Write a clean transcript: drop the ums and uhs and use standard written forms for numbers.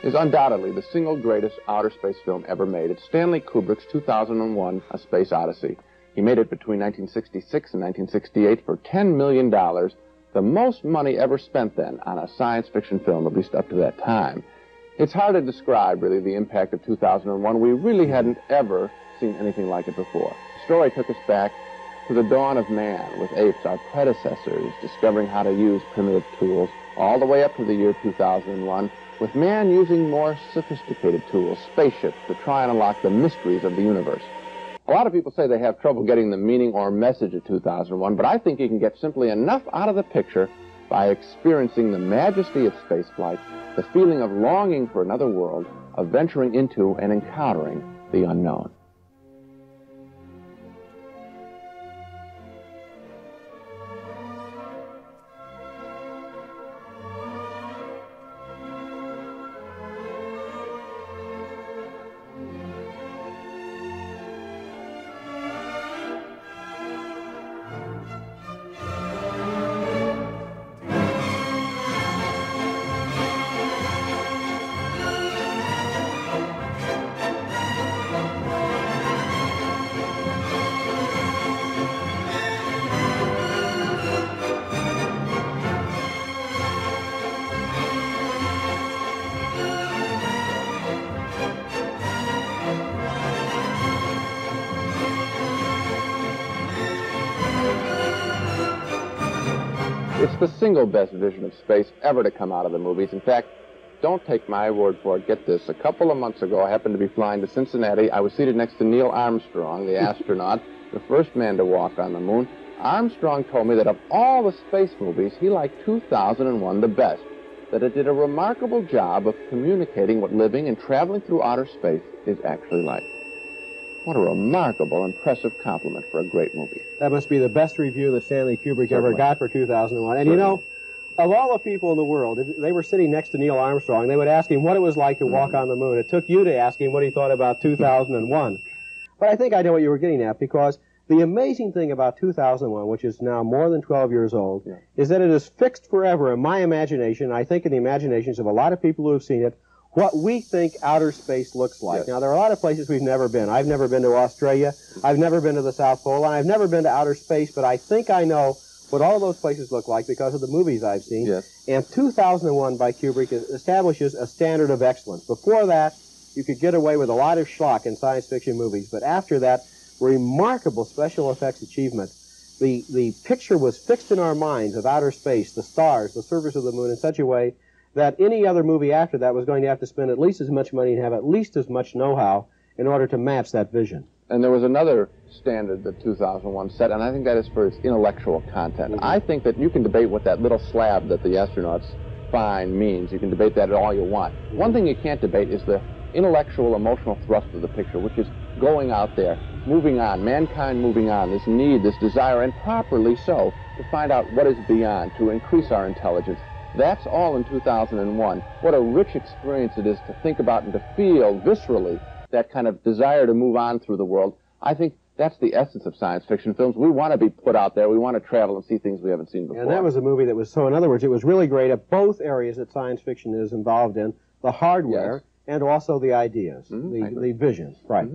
is undoubtedly the single greatest outer space film ever made. It's Stanley Kubrick's 2001 A Space Odyssey. He made it between 1966 and 1968 for $10 million, the most money ever spent then on a science fiction film, at least up to that time. It's hard to describe, really, the impact of 2001. We really hadn't ever seen anything like it before. The story took us back to the dawn of man, with apes, our predecessors, discovering how to use primitive tools, all the way up to the year 2001, with man using more sophisticated tools, spaceships, to try and unlock the mysteries of the universe. A lot of people say they have trouble getting the meaning or message of 2001, but I think you can get simply enough out of the picture by experiencing the majesty of spaceflight, the feeling of longing for another world, of venturing into and encountering the unknown. It's the single best vision of space ever to come out of the movies. In fact, don't take my word for it. Get this. A couple of months ago, I happened to be flying to Cincinnati. I was seated next to Neil Armstrong, the astronaut, the first man to walk on the moon. Armstrong told me that of all the space movies, he liked 2001 the best, that it did a remarkable job of communicating what living and traveling through outer space is actually like. What a remarkable, impressive compliment for a great movie. That must be the best review that Stanley Kubrick Certainly. ever got for 2001. And you know, of all the people in the world, if they were sitting next to Neil Armstrong, they would ask him what it was like to walk on the moon. It took you to ask him what he thought about 2001. But I think I know what you were getting at, because the amazing thing about 2001, which is now more than 12 years old, is that it is fixed forever in my imagination, I think in the imaginations of a lot of people who have seen it, what we think outer space looks like. Yes. Now, there are a lot of places we've never been. I've never been to Australia. I've never been to the South Pole. And I've never been to outer space, but I think I know what all those places look like because of the movies I've seen. Yes. And 2001 by Kubrick establishes a standard of excellence. Before that, you could get away with a lot of schlock in science fiction movies, but after that, remarkable special effects achievement. The picture was fixed in our minds of outer space, the stars, the surface of the moon, in such a way that any other movie after that was going to have to spend at least as much money and have at least as much know-how in order to match that vision. And there was another standard that 2001 set, and I think that is for its intellectual content. I think that you can debate what that little slab that the astronauts find means. You can debate that all you want. One thing you can't debate is the intellectual, emotional thrust of the picture, which is going out there, moving on, mankind moving on, this need, this desire, and properly so, to find out what is beyond, to increase our intelligence. That's all in 2001. What a rich experience it is to think about and to feel viscerally that kind of desire to move on through the world. I think that's the essence of science fiction films. We want to be put out there. We want to travel and see things we haven't seen before. And that was a movie that was, so in other words, it was really great at both areas that science fiction is involved in, the hardware and also the ideas, the vision. Right.